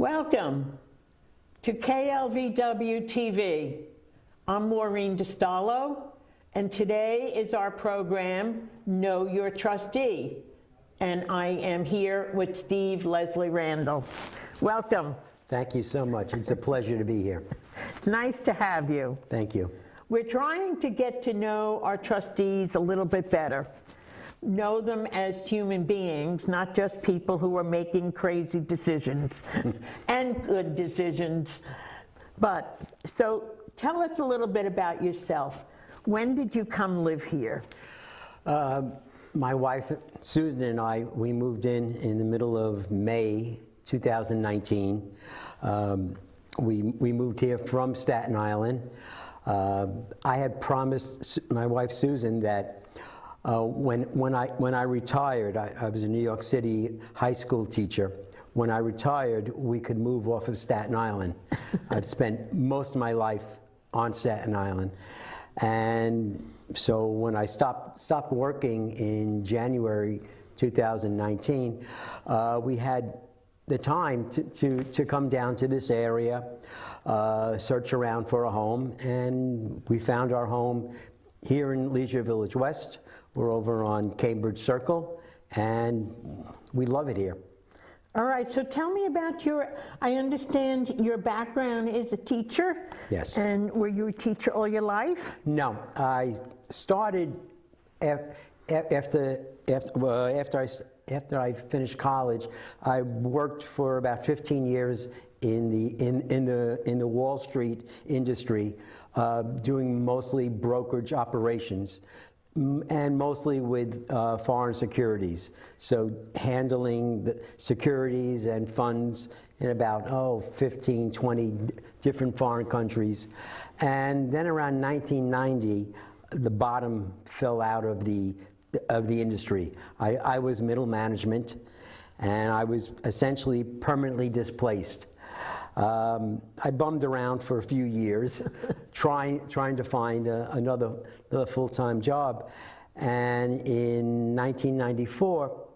Welcome to KLVW-TV. I'm Maureen DiStallo, and today is our program, Know Your Trustee. And I am here with Steve Leslierandal. Welcome. Thank you so much. It's a pleasure to be here. It's nice to have you. Thank you. We're trying to get to know our trustees a little bit better. Know them as human beings, not just people who are making crazy decisions and good decisions. So tell us a little bit about yourself. When did you come live here? My wife, Susan, and I, we moved in the middle of May 2019. We moved here from Staten Island. I had promised my wife, Susan, that when I retired, I was a New York City high school teacher. When I retired, we could move off of Staten Island. I'd spent most of my life on Staten Island. And so when I stopped working in January 2019, we had the time to come down to this area, search around for a home, and we found our home here in Leisure Village West. We're over on Cambridge Circle, and we love it here. All right, so tell me about I understand your background is a teacher. Yes. And were you a teacher all your life? No, I started after I finished college. I worked for about 15 years in the Wall Street industry, doing mostly brokerage operations, and mostly with foreign securities. So handling the securities and funds in about 15, 20 different foreign countries. And then around 1990, the bottom fell out of the industry. I was middle management, and I was essentially permanently displaced. I bummed around for a few years, trying to find another full-time job. And in 1994,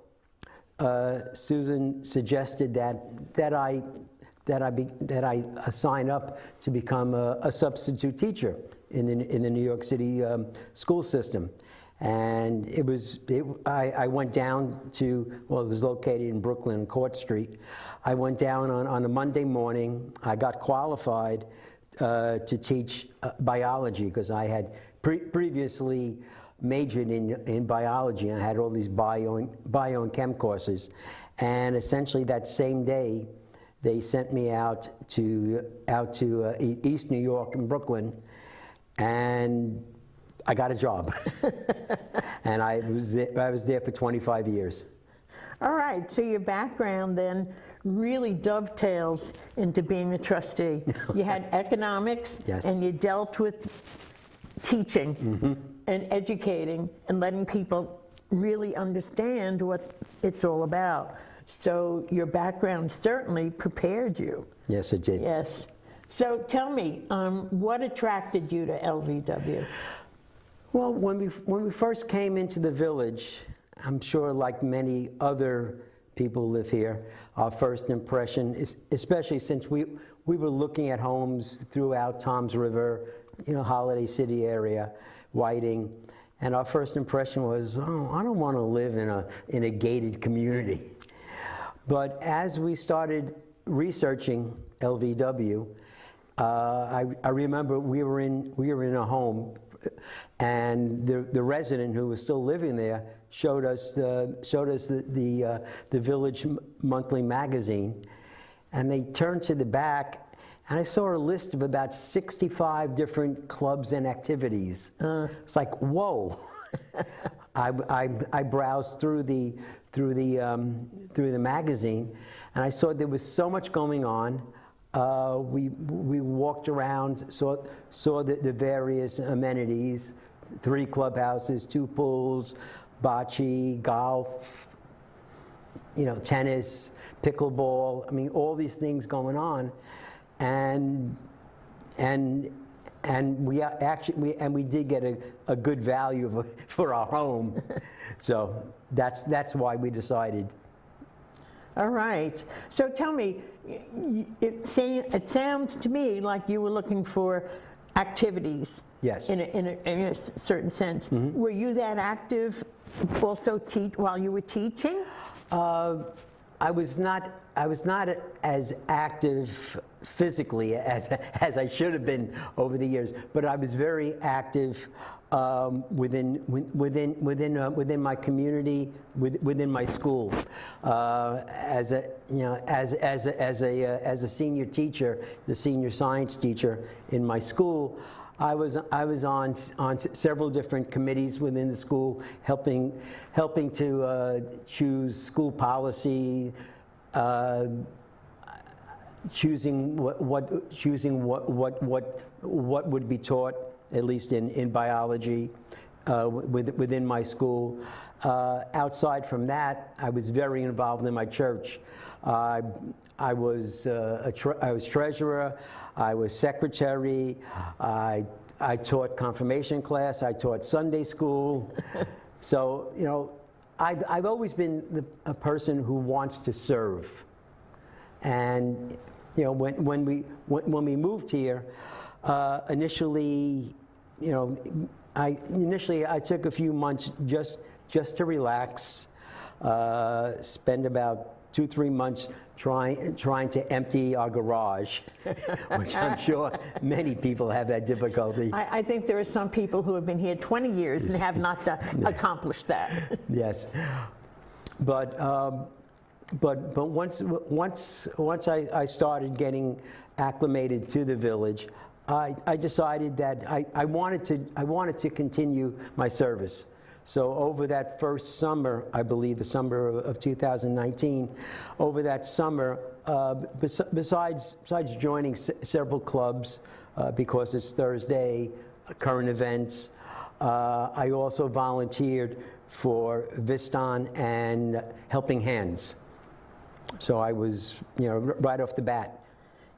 Susan suggested that I sign up to become a substitute teacher in the New York City school system. And I went down to, well, it was located in Brooklyn, Court Street. I went down on a Monday morning. I got qualified to teach biology because I had previously majored in biology. I had all these bio and chem courses. And essentially that same day, they sent me out to East New York and Brooklyn, and I got a job. And I was there for 25 years. All right, so your background then really dovetails into being a trustee. You had economics, yes, and you dealt with teaching and educating and letting people really understand what it's all about. So your background certainly prepared you. Yes, it did. Yes. So tell me, what attracted you to LVW? Well, when we first came into the village, I'm sure like many other people who live here, our first impression is, especially since we were looking at homes throughout Toms River, Holiday City area, Whiting, and our first impression was, oh, I don't want to live in a gated community. But as we started researching LVW, I remember we were in a home, and the resident who was still living there showed us the Village Monthly magazine, and they turned to the back, and I saw a list of about 65 different clubs and activities. It's like, whoa! I browsed through the magazine, and I saw there was so much going on. We walked around, saw the various amenities, 3 clubhouses, 2 pools, bocce, golf, tennis, pickleball. I mean, all these things going on, and we did get a good value for our home. So that's why we decided. All right. So tell me, it sounds to me like you were looking for activities. Yes. In a certain sense. Were you that active also while you were teaching? I was not as active physically as I should have been over the years, but I was very active within my community, within my school. As a senior teacher, the senior science teacher in my school, I was on several different committees within the school, helping to choose school policy, choosing what would be taught, at least in biology, within my school. Outside from that, I was very involved in my church. I was treasurer. I was secretary. I taught confirmation class. I taught Sunday school. So, you know, I've always been a person who wants to serve. And, you know, when we moved here, initially, you know, I took a few months just to relax, spend about 2-3 months trying to empty our garage, which I'm sure many people have that difficulty. I think there are some people who have been here 20 years and have not accomplished that. Yes, but once I started getting acclimated to the village, I decided that I wanted to continue my service. So over that first summer, I believe the summer of 2019, over that summer, besides joining several clubs, because it's Thursday, current events, I also volunteered for Viston and Helping Hands. So I was, you know, right off the bat.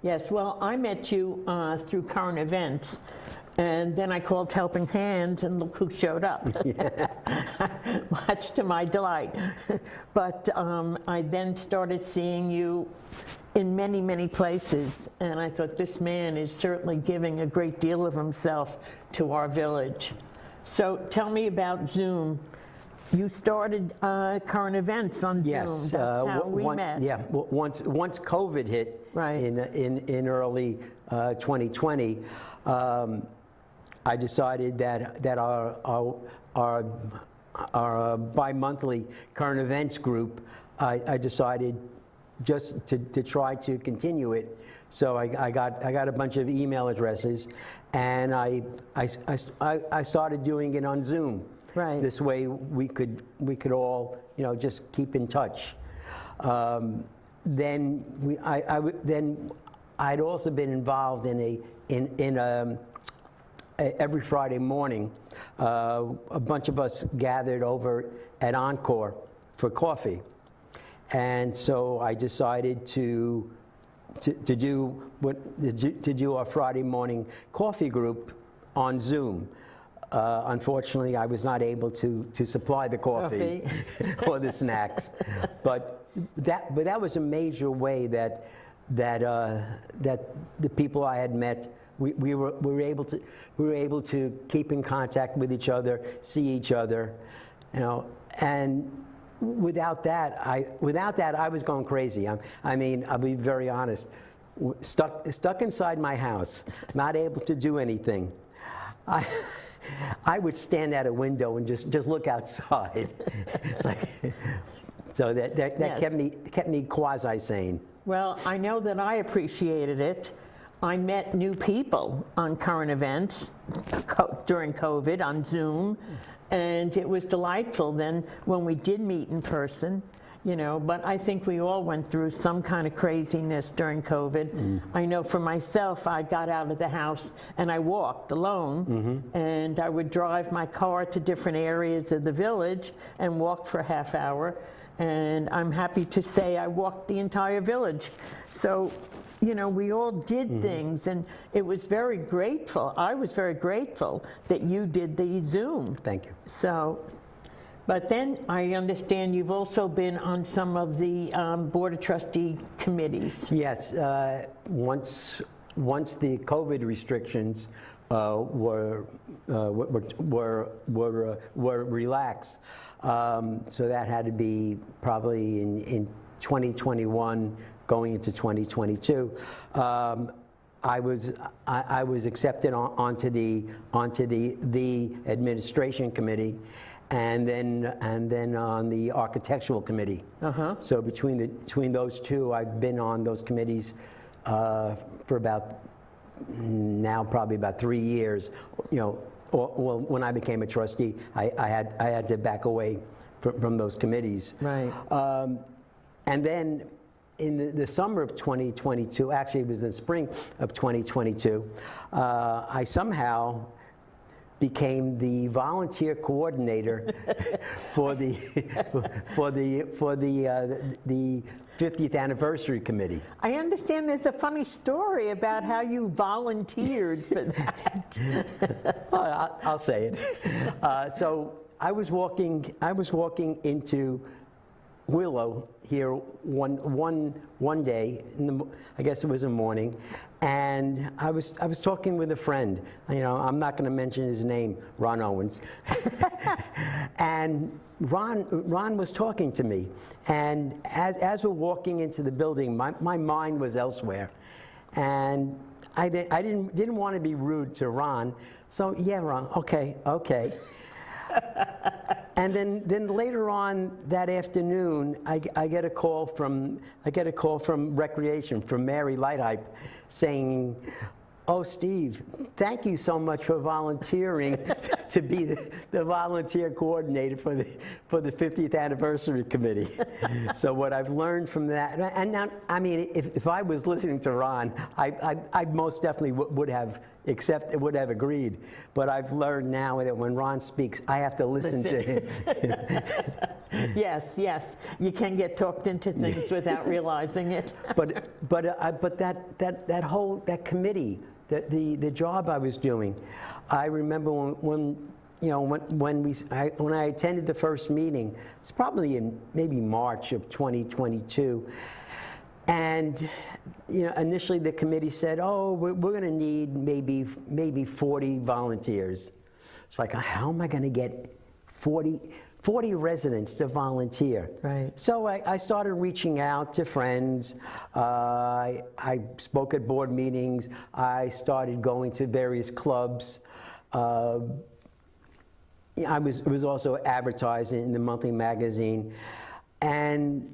Yes, well, I met you through current events. And then I called Helping Hands, and look who showed up. Much to my delight. But I then started seeing you in many, many places, and I thought, this man is certainly giving a great deal of himself to our village. So tell me about Zoom. You started current events on Zoom. Yes, that's how we met. Yeah, once COVID hit, right, in early 2020. I decided that our bi-monthly current events group, I decided just to try to continue it. So I got a bunch of email addresses, and I started doing it on Zoom. Right. This way we could all, you know, just keep in touch. Then I'd also been involved in every Friday morning, a bunch of us gathered over at Encore for coffee, and so I decided to do our Friday morning coffee group on Zoom. Unfortunately, I was not able to supply the coffee or the snacks, but that was a major way that the people I had met. We were able to keep in contact with each other, see each other, you know. And without that, I was going crazy. I mean, I'll be very honest. Stuck inside my house, not able to do anything. I would stand at a window and just look outside. It's like, so that yes, kept me quasi sane. Well, I know that I appreciated it. I met new people on current events during COVID on Zoom, and it was delightful then when we did meet in person, you know, but I think we all went through some kind of craziness during COVID. I know for myself, I got out of the house and I walked alone, and I would drive my car to different areas of the village and walk for a half hour, and I'm happy to say I walked the entire village. So, you know, we all did things, and it was very grateful. I was very grateful that you did the Zoom. Thank you. So, But then I understand you've also been on some of the Board of Trustee committees. Yes, once the COVID restrictions were relaxed, so that had to be probably in 2021, going into 2022. I was accepted onto the administration committee, and then on the architectural committee. So between those two, I've been on those committees for about probably about 3 years. You know, well, when I became a trustee, I had to back away from those committees. Right. And then in the summer of 2022, actually it was the spring of 2022, I somehow became the volunteer coordinator for the 50th anniversary committee. I understand there's a funny story about how you volunteered for that. Well, I'll say it. So I was walking into Willow here one day, I guess it was a morning, and I was talking with a friend. You know, I'm not going to mention his name, Ron Owens, and Ron was talking to me, and as we're walking into the building, my mind was elsewhere, and I didn't want to be rude to Ron, so yeah, Ron, okay. And then later on that afternoon, I get a call from Recreation, from Mary Lighthype, saying, "Oh, Steve, thank you so much for volunteering to be the volunteer coordinator for the 50th anniversary committee." So what I've learned from that, and now, I mean, if I was listening to Ron, I most definitely would have agreed. But I've learned now that when Ron speaks, I have to listen to him. Yes, you can get talked into things without realizing it. But that committee, the job I was doing, I remember when I attended the first meeting. It's probably in maybe March of 2022, and initially the committee said, "Oh, we're going to need maybe 40 volunteers." It's like, how am I going to get 40 residents to volunteer? Right. So I started reaching out to friends. I spoke at board meetings. I started going to various clubs. I was also advertising in the monthly magazine, and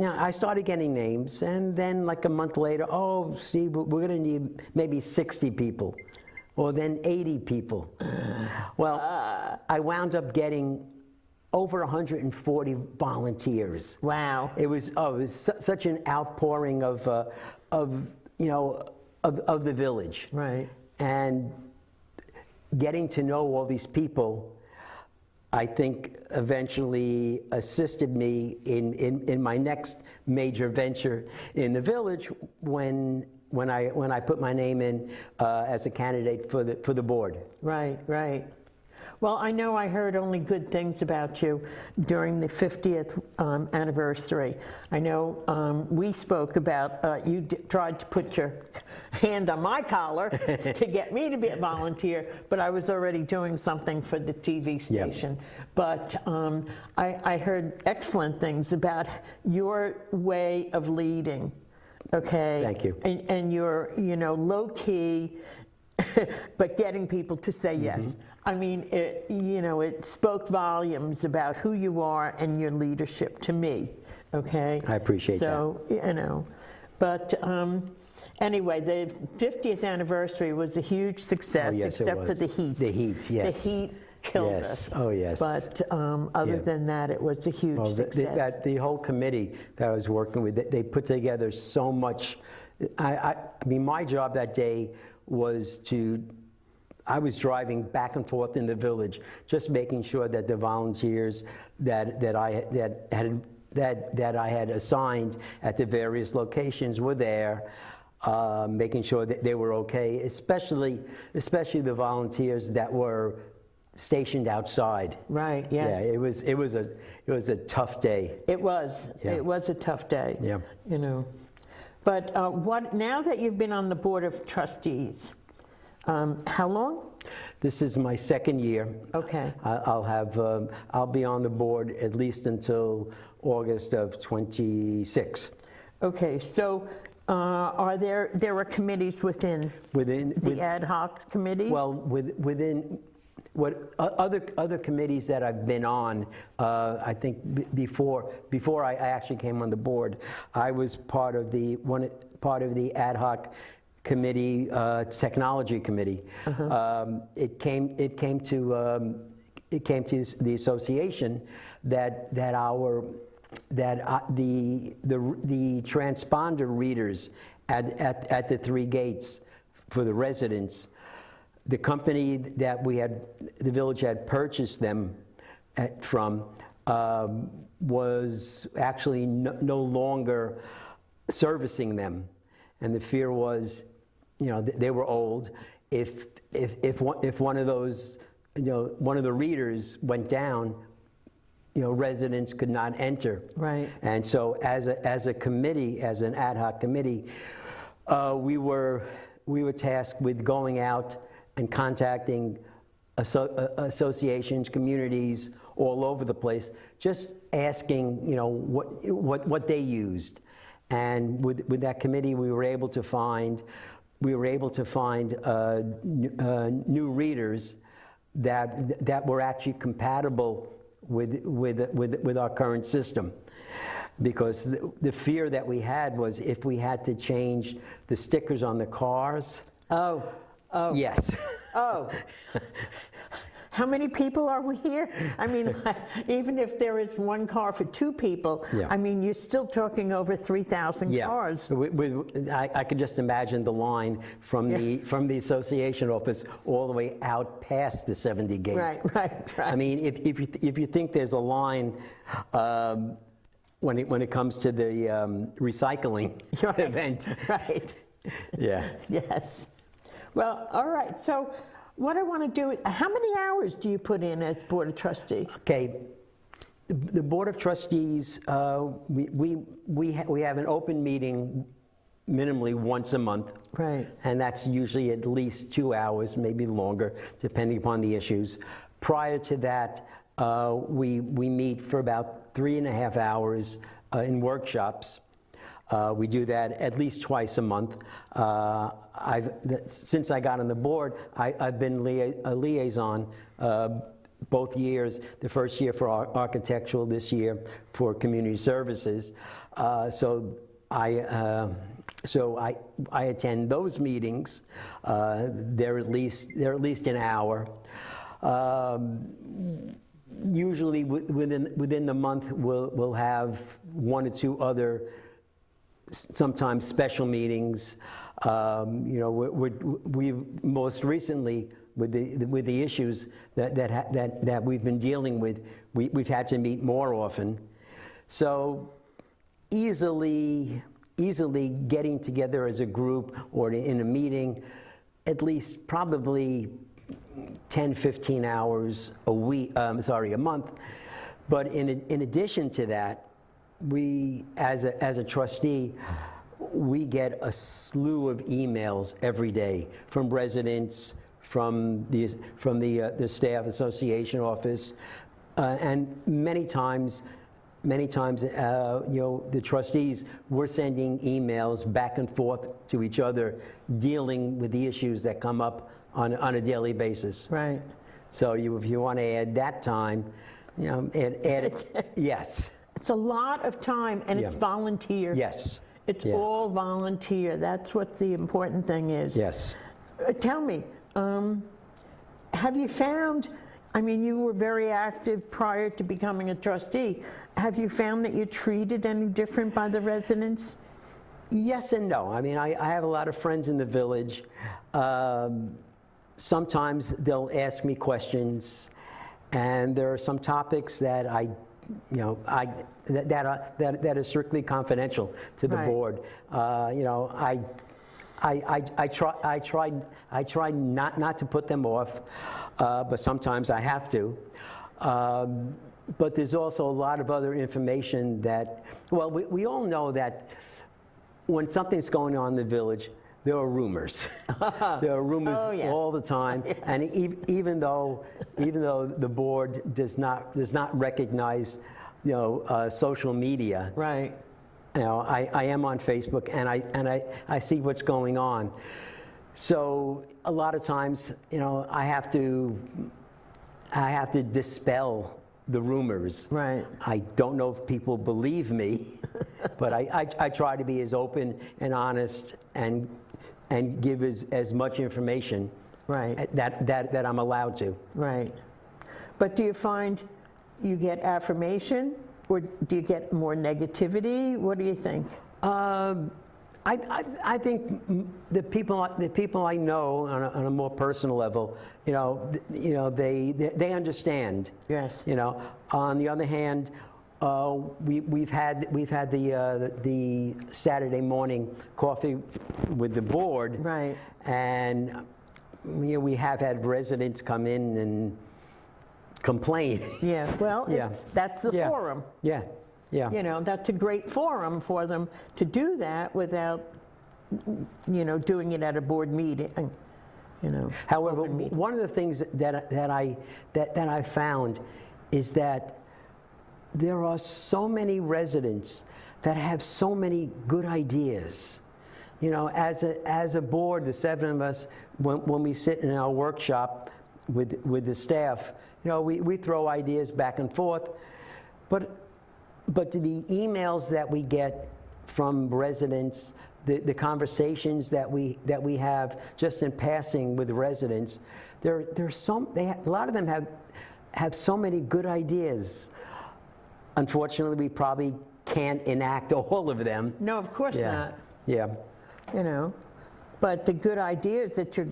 I started getting names. And then, like a month later, "Oh, Steve, we're going to need maybe 60 people, or then 80 people." Well, I wound up getting over 140 volunteers. Wow. It was such an outpouring of the village. Right. And getting to know all these people, I think eventually assisted me in my next major venture in the village when I put my name in as a candidate for the board. Right. Well, I know I heard only good things about you during the 50th anniversary. I know we spoke about you tried to put your hand on my collar to get me to be a volunteer, but I was already doing something for the TV station. Yep. But I heard excellent things about your way of leading. Okay. Thank you. And you're low key, but getting people to say yes. Mm-hmm. I mean, it spoke volumes about who you are and your leadership to me, okay? I appreciate that. So, but anyway, the 50th anniversary was a huge success, except for the heat. The heat, yes. The heat killed us. Oh, yes. But other than that, it was a huge success. The whole committee that I was working with, they put together so much. I mean, my job that day was I was driving back and forth in the village, just making sure that the volunteers that I had assigned at the various locations were there, making sure that they were okay, especially the volunteers that were stationed outside. Right, Yeah, yes. it was a tough day. It was. Yeah. It was a tough day. Yeah. You know. But now that you've been on the Board of Trustees, how long? This is my second year. Okay. I'll be on the board at least until August of 26. Okay, so there are committees within the ad hoc committees? Well, within what other committees that I've been on, I think before I actually came on the board, I was part of the ad hoc committee, technology committee. It came to the association that the transponder readers at the 3 gates for the residents, the company that the village had purchased them from was actually no longer servicing them, and the fear was, they were old. If one of those, one of the readers went down, residents could not enter. Right. And so as a committee, as an ad hoc committee, we were tasked with going out and contacting associations, communities all over the place, just asking, what they used. And with that committee, we were able to find new readers that were actually compatible with our current system. Because the fear that we had was if we had to change the stickers on the cars. Oh. Yes. Oh. How many people are we here? I mean, even if there is one car for 2 people, Yeah. I mean, you're still talking over 3,000 cars. I could just imagine the line from the association office all the way out past the 70 gate. Right. I mean, if you think there's a line when it comes to the recycling event. Right. Yeah. Yes. Well, all right. So what I want to do is, how many hours do you put in as Board of Trustee? Okay. The Board of Trustees, we have an open meeting minimally once a month. Right. And that's usually at least 2 hours, maybe longer, depending upon the issues. Prior to that, we meet for about 3.5 hours in workshops. We do that at least twice a month. Since I got on the board, I've been a liaison both years, the first year for architectural, this year for community services. So I attend those meetings. They're at least an hour. Usually within the month, we'll have 1 or 2 other, sometimes special meetings. We most recently, with the issues that we've been dealing with, we've had to meet more often. So easily getting together as a group or in a meeting, at least probably 10, 15 hours a month. But in addition to that, we, as a trustee, we get a slew of emails every day from residents, from the staff association office, and many times, the trustees, we're sending emails back and forth to each other, dealing with the issues that come up on a daily basis. Right. So if you want to add that time, add it. Yes. It's a lot of time, and it's volunteer. Yes. It's all volunteer. That's what the important thing is. Yes. Tell me, have you found, I mean, you were very active prior to becoming a trustee. Have you found that you're treated any different by the residents? Yes and no. I mean, I have a lot of friends in the village. Sometimes they'll ask me questions, and there are some topics that that are strictly confidential to the board. I try not to put them off, but sometimes I have to. But there's also a lot of other information that, well, we all know that when something's going on in the village, there are rumors. There are rumors Oh, yes. all the time, and even though the board does not recognize, social media. Right. I am on Facebook, and I see what's going on. So a lot of times, I have to dispel the rumors. Right. I don't know if people believe me, but I try to be as open and honest and give as much information Right. that I'm allowed to. Right. But do you find you get affirmation, or do you get more negativity? What do you think? I think the people I know on a more personal level, they understand. Yes. On the other hand, we've had the Saturday morning coffee with the board. Right. And we have had residents come in and complain. Yeah. Well, Yeah. that's the Yeah. forum. Yeah. Yeah. That's a great forum for them to do that without, doing it at a board meeting. However, open meeting. one of the things that I found is that there are so many residents that have so many good ideas. As a board, the seven of us, when we sit in our workshop with the staff, we throw ideas back and forth, but the emails that we get from residents, the conversations that we have just in passing with residents, a lot of them have so many good ideas. Unfortunately, we probably can't enact all of them. No, of course not. Yeah. But the good ideas that you're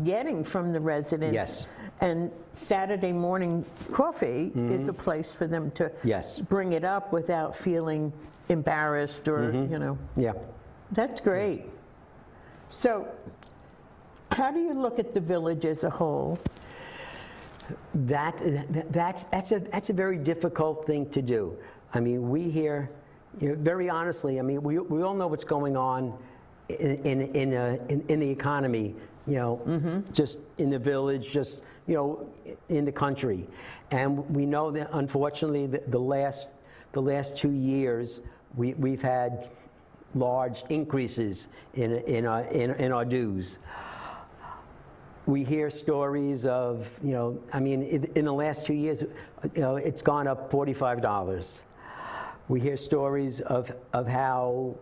getting from the residents. Yes. And Saturday morning coffee is a place for them to Yes. bring it up without feeling embarrassed or, Yeah. That's great. So how do you look at the village as a whole? That's a very difficult thing to do. I mean, we here, very honestly, I mean, we all know what's going on in the economy, just in the village, just in the country, and we know that unfortunately the last 2 years we've had large increases in our dues. We hear stories of, I mean, in the last 2 years, it's gone up $45. We hear stories of how,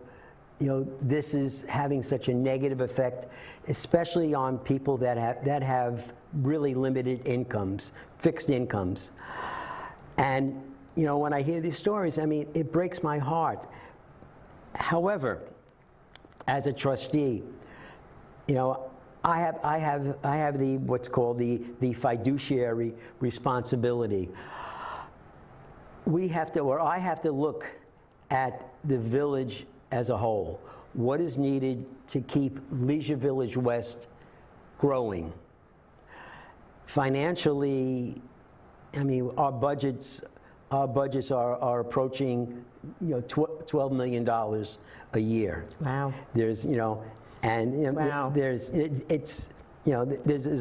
this is having such a negative effect, especially on people that have really limited incomes, fixed incomes. And, when I hear these stories, I mean, it breaks my heart. However, as a trustee, I have what's called the fiduciary responsibility. I have to look at the village as a whole. What is needed to keep Leisure Village West growing? Financially, I mean, our budgets are approaching, $12 million a year. Wow. There's, and Wow. there's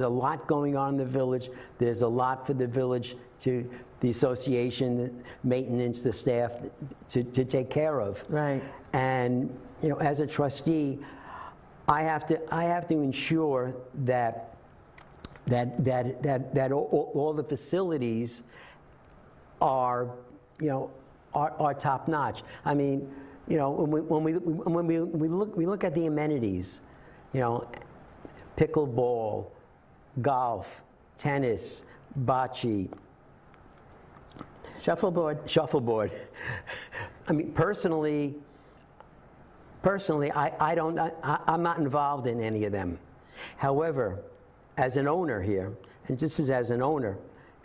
a lot going on in the village. There's a lot for the village, to the association, the maintenance, the staff to take care of. Right. And as a trustee, I have to ensure that all the facilities are top notch. I mean, when we look at the amenities, pickleball, golf, tennis, bocce, shuffleboard. I mean, personally, I'm not involved in any of them. However, as an owner here, and this is as an owner,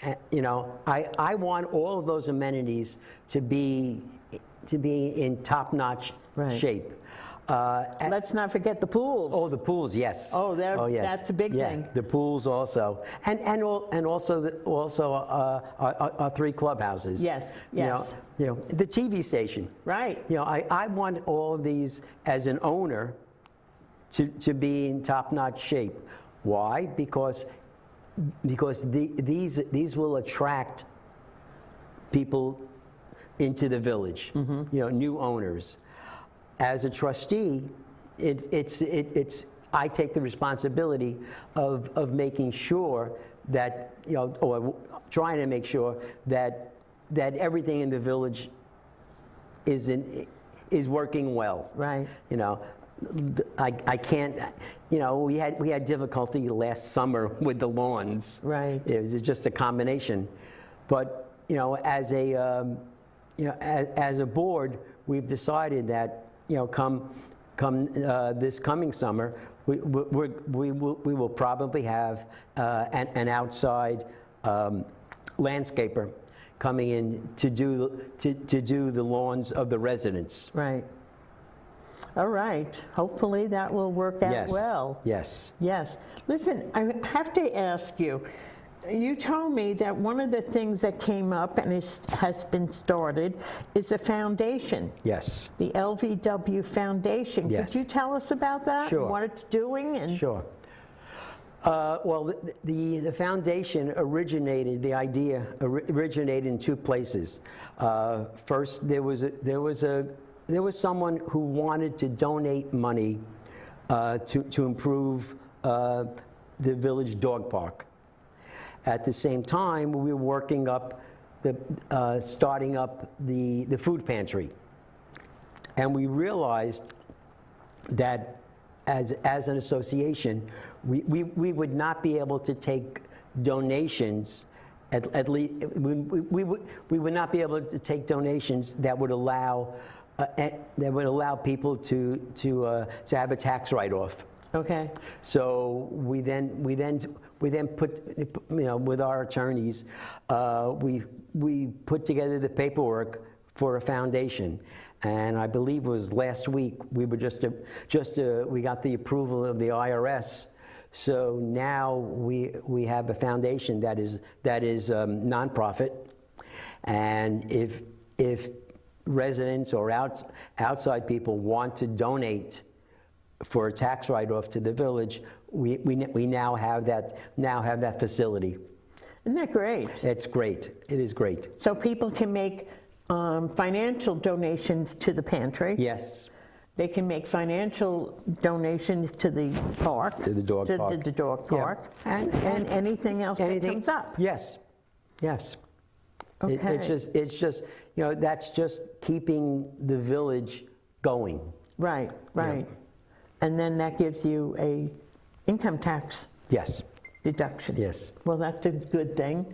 I want all of those amenities to be in top-notch Right. shape. Let's not forget the pools. Oh, the pools, yes. Oh, yes. that's a big thing. The pools also, and also our 3 clubhouses. Yes, yes. You know, the TV station. Right. You know, I want all of these as an owner to be in top-notch shape. Why? Because these will attract people into the village. You know, new owners. As a trustee, I take the responsibility of making sure that, you know, or trying to make sure that everything in the village is working well. Right. You know, I can't. You know, we had difficulty last summer with the lawns. Right. It was just a combination, but you know, as a board, we've decided that, you know, come this coming summer, we will probably have an outside landscaper coming in to do the lawns of the residents. Right. All right. Hopefully that will work out well. Yes. Yes. Listen, I have to ask you. You told me that one of the things that came up and has been started is a foundation. Yes. The LVW Foundation. Yes. Could you tell us about that? Sure. And what it's doing? And sure. Well, the foundation originated. The idea originated in 2 places. First, there was someone who wanted to donate money to improve the village dog park. At the same time, we were working up starting up the food pantry, and we realized that as an association, we would not be able to take donations. At least we would not be able to take donations that would allow people to have a tax write-off. Okay. So we then put, you know, with our attorneys, we put together the paperwork for a foundation, and I believe it was last week we were we got the approval of the IRS. So now we have a foundation that is nonprofit, and if residents or outside people want to donate for a tax write-off to the village, we now have that facility. Isn't that great? It's great. It is great. So people can make financial donations to the pantry. Yes. They can make financial donations to the park. To the dog park. To the dog park. Yeah. And anything else that comes up. Yes. Yes. Okay. It's just, you know, that's just keeping the village going. Right, right. Yeah. And then that gives you a income tax Yes. deduction. Yes. Well, that's a good thing.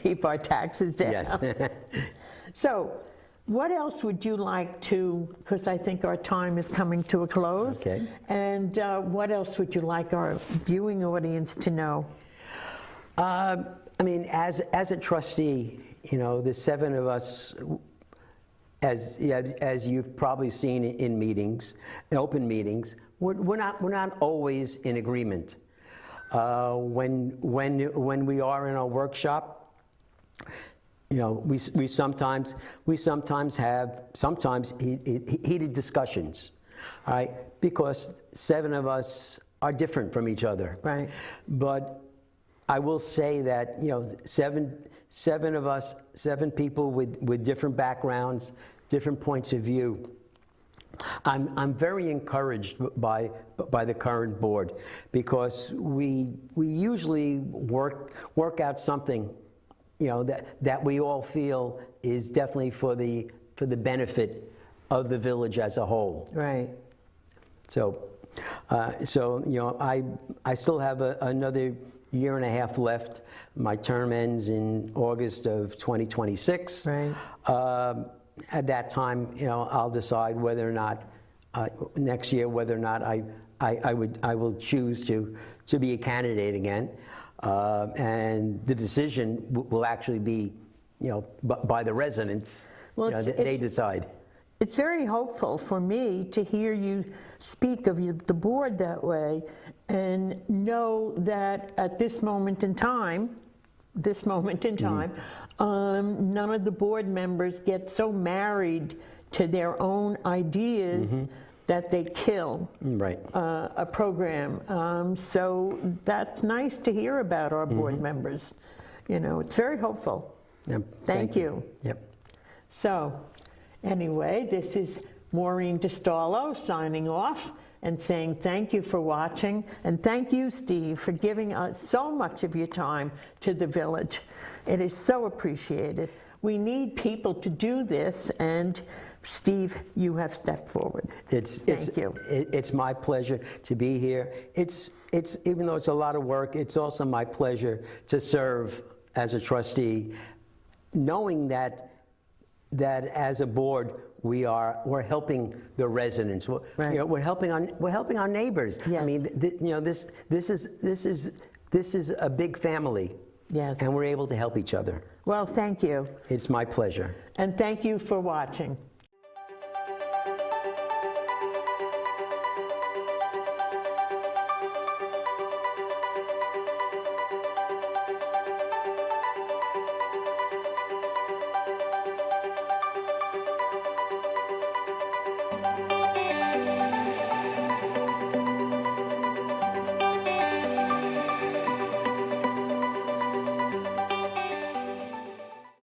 Keep our taxes down. Yes. So, what else would you like to, because I think our time is coming to a close. Okay. And what else would you like our viewing audience to know? I mean, as a trustee, you know, the 7 of us, as you've probably seen in meetings, open meetings, we're not always in agreement. When we are in our workshop, you know, we sometimes have heated discussions, all right? Because 7 of us are different from each other. Right. But I will say that, you know, seven of us, 7 people with different backgrounds, different points of view. I'm very encouraged by the current board, because we usually work out something, you know, that we all feel is definitely for the benefit of the village as a whole. Right. So you know, I still have another year and a half left. My term ends in August of 2026. Right. At that time, you know, I'll decide whether or not next year whether or not I will choose to be a candidate again, and the decision will actually be, you know, by the residents. Well, you know, they decide. it's very hopeful for me to hear you speak of the board that way and know that at this moment in time, none of the board members get so married to their own ideas that they kill a program. So that's nice to hear about our board members. You know, it's very hopeful. Yep. Thank you. Yep. So, anyway, this is Maureen DiStallo signing off and saying thank you for watching, and thank you, Steve, for giving us so much of your time to the village. It is so appreciated. We need people to do this, and Steve, you have stepped forward. Thank you. It's my pleasure to be here. It's even though it's a lot of work, it's also my pleasure to serve as a trustee, knowing that as a board we're helping the residents. Right. You know, we're helping our neighbors. Yes. I mean, you know, this is a big family. Yes. And we're able to help each other. Well, thank you. It's my pleasure. And thank you for watching.